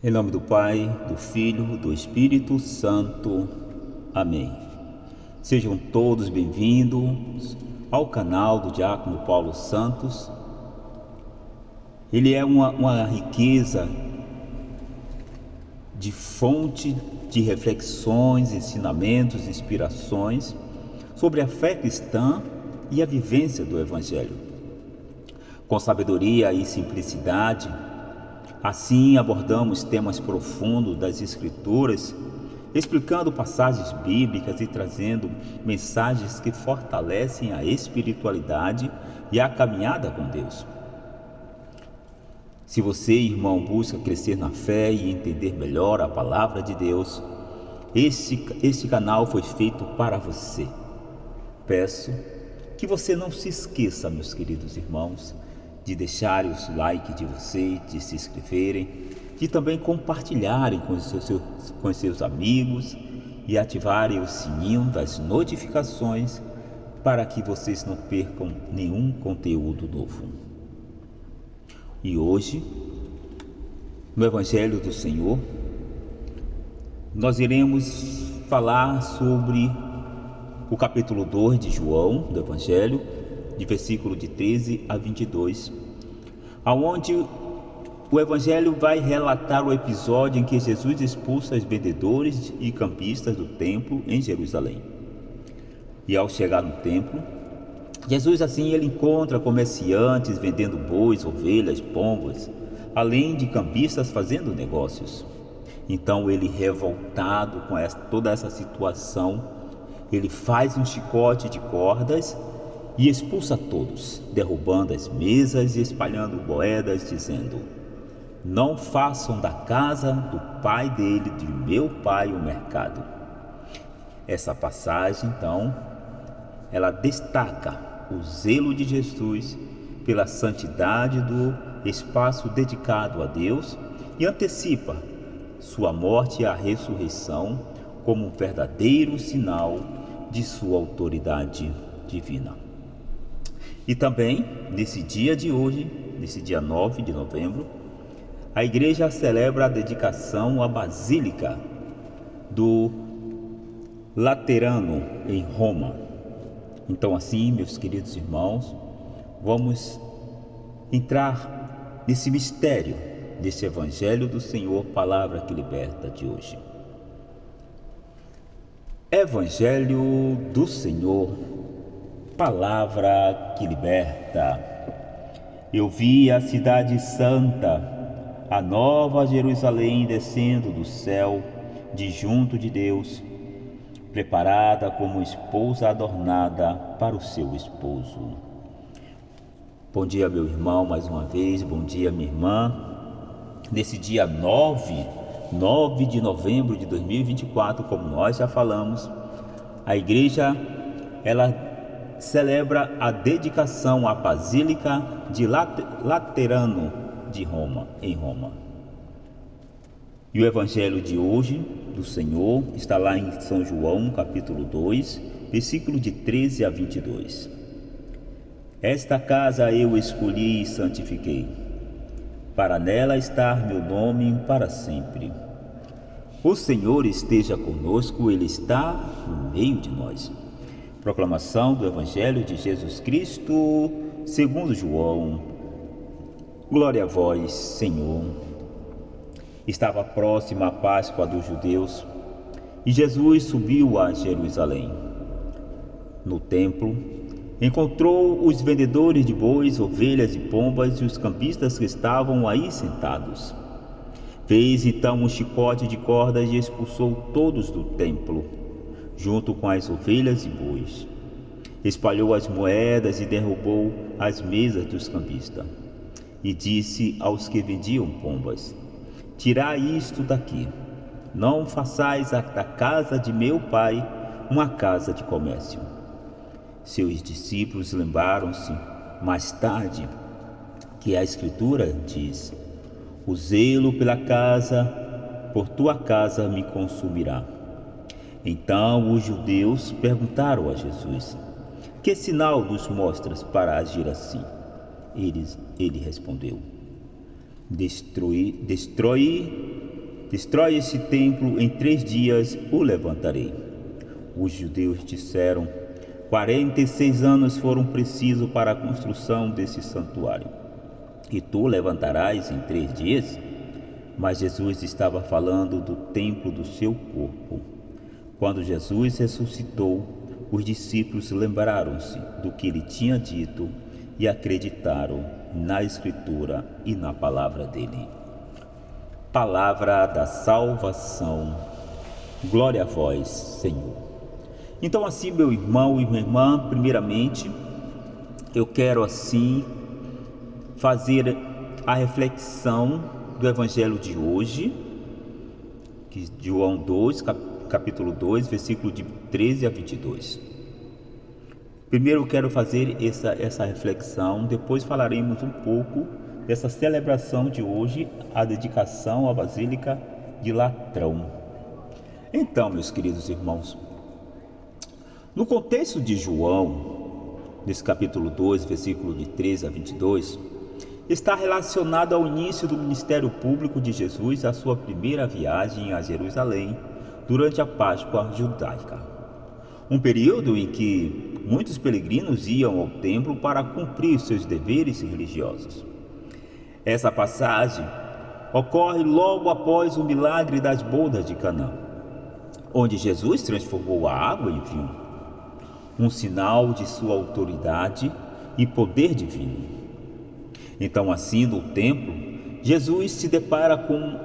Em nome do Pai, do Filho, do Espírito Santo. Amém. Sejam todos bem-vindos ao canal do Diácono Paulo Santos. Ele é uma riqueza de fonte de reflexões, ensinamentos, inspirações sobre a fé cristã e a vivência do Evangelho. Com sabedoria e simplicidade, assim abordamos temas profundos das Escrituras, explicando passagens bíblicas e trazendo mensagens que fortalecem a espiritualidade e a caminhada com Deus. Se você, irmão, busca crescer na fé e entender melhor a palavra de Deus, este canal foi feito para você. Peço que você não se esqueça, meus queridos irmãos, de deixarem os likes de vocês, de se inscreverem, de também compartilharem com os seus amigos e ativarem o sininho das notificações para que vocês não percam nenhum conteúdo novo. E hoje, no Evangelho do Senhor, nós iremos falar sobre o capítulo 2 de João, do Evangelho, de versículo de 13 a 22, aonde o Evangelho vai relatar o episódio em que Jesus expulsa os vendedores e campistas do templo em Jerusalém. E ao chegar no templo, Jesus ele encontra comerciantes vendendo bois, ovelhas, pombas, além de campistas fazendo negócios. Então ele, revoltado com toda essa situação, ele faz um chicote de cordas e expulsa todos, derrubando as mesas e espalhando moedas, dizendo: não façam da casa do pai dele, de meu pai, o mercado. Essa passagem, então, ela destaca o zelo de Jesus pela santidade do espaço dedicado a Deus e antecipa sua morte e a ressurreição como um verdadeiro sinal de sua autoridade divina. E também, nesse dia de hoje, nesse dia 9 de novembro, a igreja celebra a dedicação à Basílica do Laterano, em Roma. Então, assim, meus queridos irmãos, vamos entrar nesse mistério desse Evangelho do Senhor, palavra que liberta, de hoje. Evangelho do Senhor, palavra que liberta. Eu vi a cidade santa, a nova Jerusalém, descendo do céu, de junto de Deus, preparada como esposa adornada para o seu esposo. Bom dia, meu irmão, mais uma vez. Bom dia, minha irmã. Nesse dia 9 de novembro de 2024, como nós já falamos, a igreja, ela celebra a dedicação à Basílica de Laterano de Roma, em Roma. E o Evangelho de hoje do Senhor está lá em São João, capítulo 2, versículo de 13 a 22. Esta casa eu escolhi e santifiquei, para nela estar meu nome para sempre. O Senhor esteja conosco, Ele está no meio de nós. Proclamação do Evangelho de Jesus Cristo, segundo João. Glória a vós, Senhor. Estava próxima a Páscoa dos judeus e Jesus subiu a Jerusalém. No templo, encontrou os vendedores de bois, ovelhas e pombas e os campistas que estavam aí sentados. Fez então um chicote de cordas e expulsou todos do templo, junto com as ovelhas e bois. Espalhou as moedas e derrubou as mesas dos campistas. E disse aos que vendiam pombas: tirai isto daqui, não façais da casa de meu pai uma casa de comércio. Seus discípulos lembraram-se mais tarde que a Escritura diz: o zelo por tua casa me consumirá. Então os judeus perguntaram a Jesus: que sinal nos mostras para agir assim? Ele respondeu: destrói destrói este templo, em 3 dias o levantarei. Os judeus disseram: 46 anos foram precisos para a construção desse santuário, e tu levantarás em 3 dias? Mas Jesus estava falando do templo do seu corpo. Quando Jesus ressuscitou, os discípulos lembraram-se do que ele tinha dito e acreditaram na Escritura e na palavra dele. Palavra da salvação. Glória a vós, Senhor. Então, assim, meu irmão e minha irmã, primeiramente, eu quero assim fazer a reflexão do Evangelho de hoje, que de João 2, capítulo 2, versículo de 13 a 22. Primeiro eu quero fazer essa reflexão, depois falaremos um pouco dessa celebração de hoje, a dedicação à Basílica de Latrão. Então, meus queridos irmãos, no contexto de João, nesse capítulo 2, versículo de 13 a 22, está relacionado ao início do ministério público de Jesus, a sua primeira viagem a Jerusalém, durante a Páscoa judaica. Um período em que muitos peregrinos iam ao templo para cumprir seus deveres religiosos. Essa passagem ocorre logo após o milagre das bodas de Canaã, onde Jesus transformou a água em vinho, um sinal de sua autoridade e poder divino. Então, assim, no templo, Jesus se depara com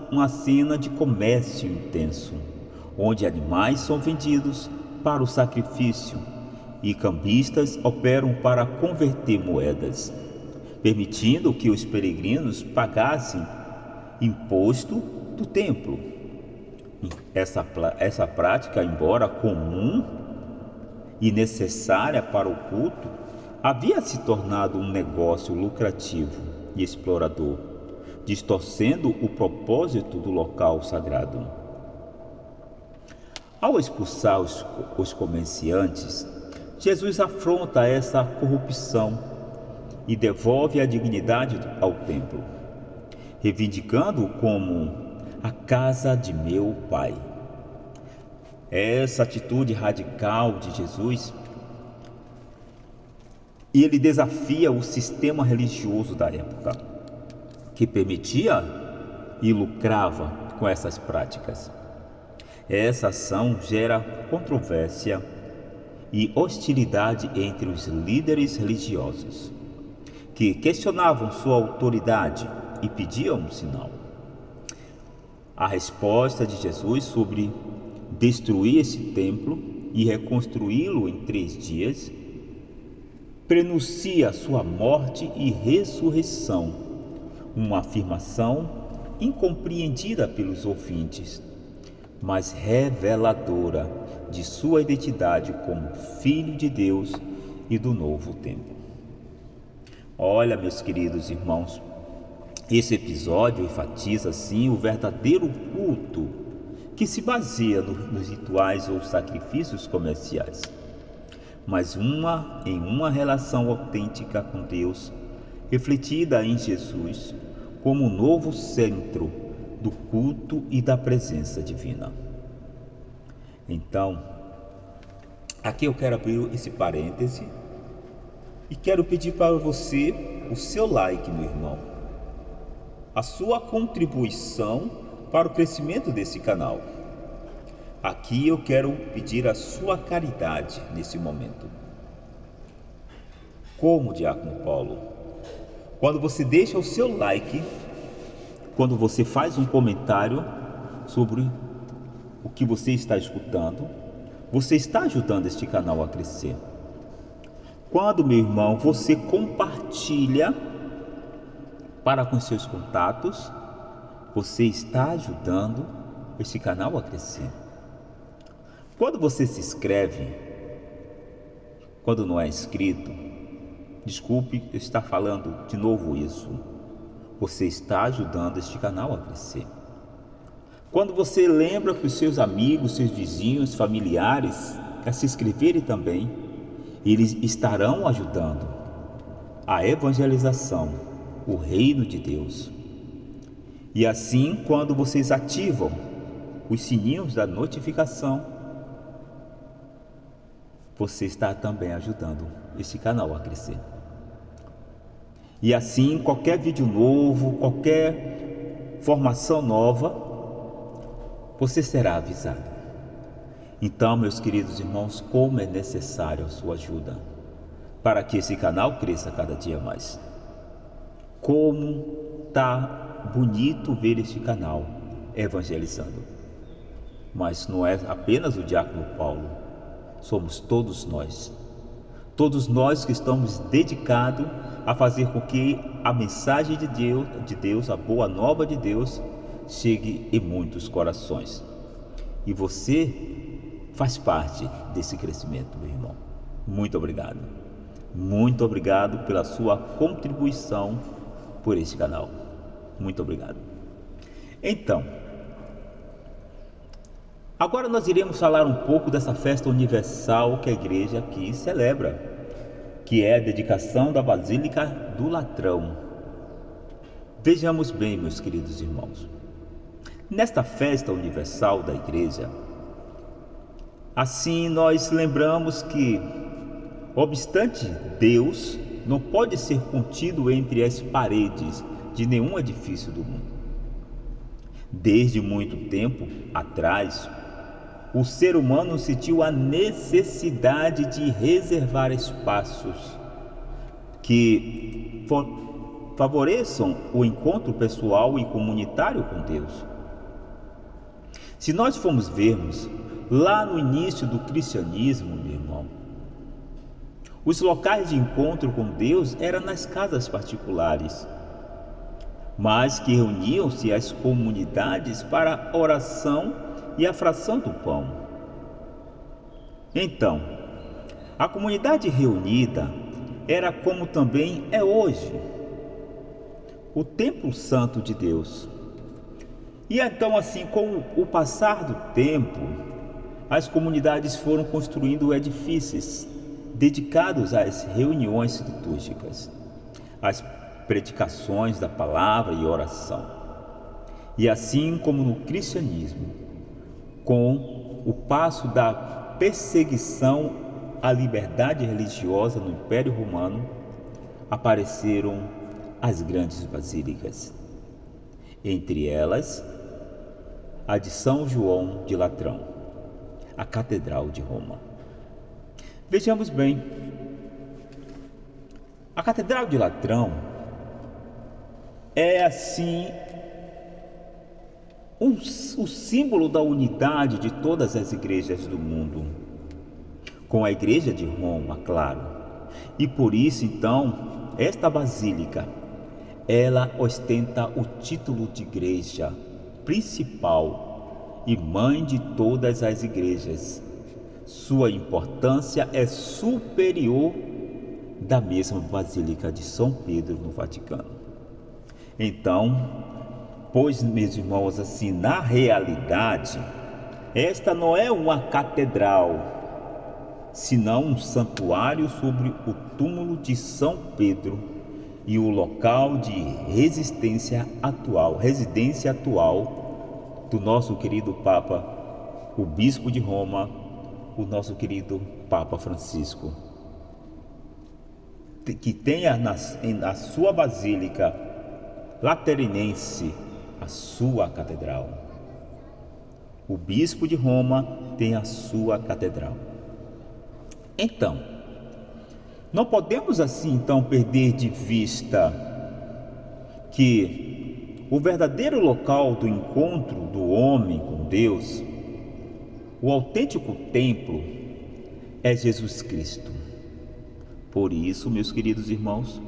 uma cena de comércio intenso, onde animais são vendidos para o sacrifício e cambistas operam para converter moedas, permitindo que os peregrinos pagassem imposto do templo. Essa prática, embora comum e necessária para o culto, havia se tornado um negócio lucrativo e explorador, distorcendo o propósito do local sagrado. Ao expulsar os comerciantes, Jesus afronta essa corrupção e devolve a dignidade ao templo, reivindicando-o como a casa de meu Pai. Essa atitude radical de Jesus, e ele desafia o sistema religioso da época, que permitia e lucrava com essas práticas. Essa ação gera controvérsia e hostilidade entre os líderes religiosos, que questionavam sua autoridade e pediam um sinal. A resposta de Jesus sobre destruir esse templo e reconstruí-lo em 3 dias prenuncia sua morte e ressurreição, uma afirmação incompreendida pelos ouvintes, mas reveladora de sua identidade como Filho de Deus e do novo tempo. Olha, meus queridos irmãos, esse episódio enfatiza sim o verdadeiro culto que se baseia nos rituais ou sacrifícios comerciais, mas em uma relação autêntica com Deus, refletida em Jesus como o novo centro do culto e da presença divina. Então, aqui eu quero abrir esse parêntese e quero pedir para você o seu like, meu irmão, a sua contribuição para o crescimento desse canal. Aqui eu quero pedir a sua caridade nesse momento. Como Diácono Paulo, quando você deixa o seu like, quando você faz um comentário sobre o que você está escutando, você está ajudando este canal a crescer. Quando, meu irmão, você compartilha para com seus contatos, você está ajudando este canal a crescer. Quando você se inscreve, quando não é inscrito, desculpe eu estar falando de novo isso, você está ajudando este canal a crescer. Quando você lembra para os seus amigos, seus vizinhos, familiares a se inscreverem também, eles estarão ajudando a evangelização, o reino de Deus. E assim, quando vocês ativam os sininhos da notificação, você está também ajudando este canal a crescer. E assim, qualquer vídeo novo, qualquer formação nova, você será avisado. Então, meus queridos irmãos, como é necessário a sua ajuda para que esse canal cresça cada dia mais. Como está bonito ver este canal evangelizando. Mas não é apenas o diácono Paulo, somos todos nós que estamos dedicados a fazer com que a mensagem de Deus, a boa nova de Deus, chegue em muitos corações. E você faz parte desse crescimento, meu irmão. Muito obrigado. Muito obrigado pela sua contribuição por este canal. Muito obrigado. Então, agora nós iremos falar um pouco dessa festa universal que a igreja aqui celebra, que é a dedicação da Basílica do Latrão. Vejamos bem, meus queridos irmãos. Nesta festa universal da igreja, assim nós lembramos que, obstante Deus não pode ser contido entre as paredes de nenhum edifício do mundo. Desde muito tempo atrás, o ser humano sentiu a necessidade de reservar espaços que favoreçam o encontro pessoal e comunitário com Deus. Se nós formos vermos lá no início do cristianismo, meu irmão, os locais de encontro com Deus eram nas casas particulares, mas que reuniam-se as comunidades para a oração e a fração do pão. Então, a comunidade reunida era como também é hoje, o templo santo de Deus. E então, assim, com o passar do tempo, as comunidades foram construindo edifícios dedicados às reuniões litúrgicas, às predicações da palavra e oração. E assim como no cristianismo, com o passo da perseguição à liberdade religiosa no Império Romano, apareceram as grandes basílicas, entre elas a de São João de Latrão, a Catedral de Roma. Vejamos bem, a Catedral de Latrão é assim o símbolo da unidade de todas as igrejas do mundo, com a igreja de Roma, claro. E por isso, então, esta basílica, ela ostenta o título de igreja principal e mãe de todas as igrejas. Sua importância é superior da mesma Basílica de São Pedro no Vaticano. Então, pois, meus irmãos, assim, na realidade, esta não é uma catedral, senão um santuário sobre o túmulo de São Pedro e o local de residência atual do nosso querido Papa, o Bispo de Roma, o nosso querido Papa Francisco, que tenha na sua Basílica Lateranense a sua catedral. O Bispo de Roma tem a sua catedral. Então, não podemos assim então perder de vista que o verdadeiro local do encontro do homem com Deus, o autêntico templo, é Jesus Cristo. Por isso, meus queridos irmãos,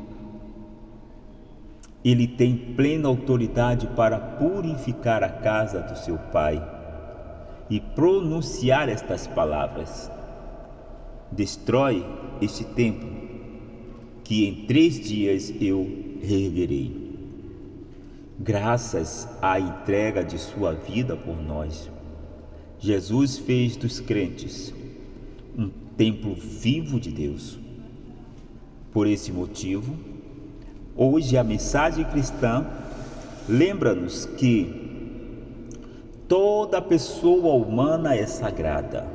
Ele tem plena autoridade para purificar a casa do seu Pai e pronunciar estas palavras: destrói este templo, que em 3 dias eu reerguerei. Graças à entrega de sua vida por nós, Jesus fez dos crentes um templo vivo de Deus. Por esse motivo, hoje a mensagem cristã lembra-nos que toda pessoa humana é sagrada,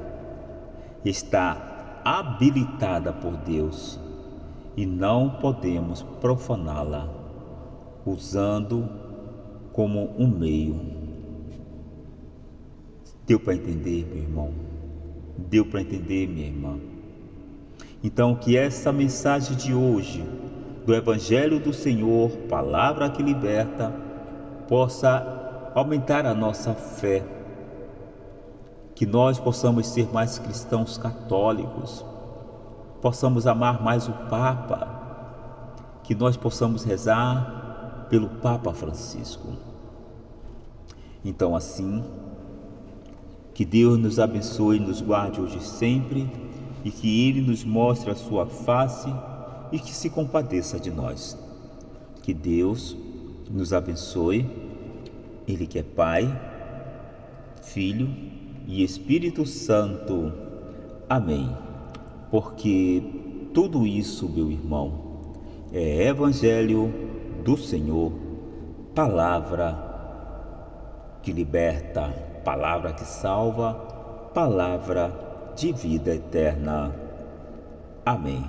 está habilitada por Deus e não podemos profaná-la usando como um meio. Deu para entender, meu irmão? Deu para entender, minha irmã? Então, que essa mensagem de hoje, do Evangelho do Senhor, palavra que liberta, possa aumentar a nossa fé, que nós possamos ser mais cristãos católicos, possamos amar mais o Papa, que nós possamos rezar pelo Papa Francisco. Então, assim, que Deus nos abençoe e nos guarde hoje e sempre, e que Ele nos mostre a sua face e que se compadeça de nós. Que Deus nos abençoe, Ele que é Pai, Filho e Espírito Santo. Amém. Porque tudo isso, meu irmão, é Evangelho do Senhor, palavra que liberta, palavra que salva, palavra de vida eterna. Amém.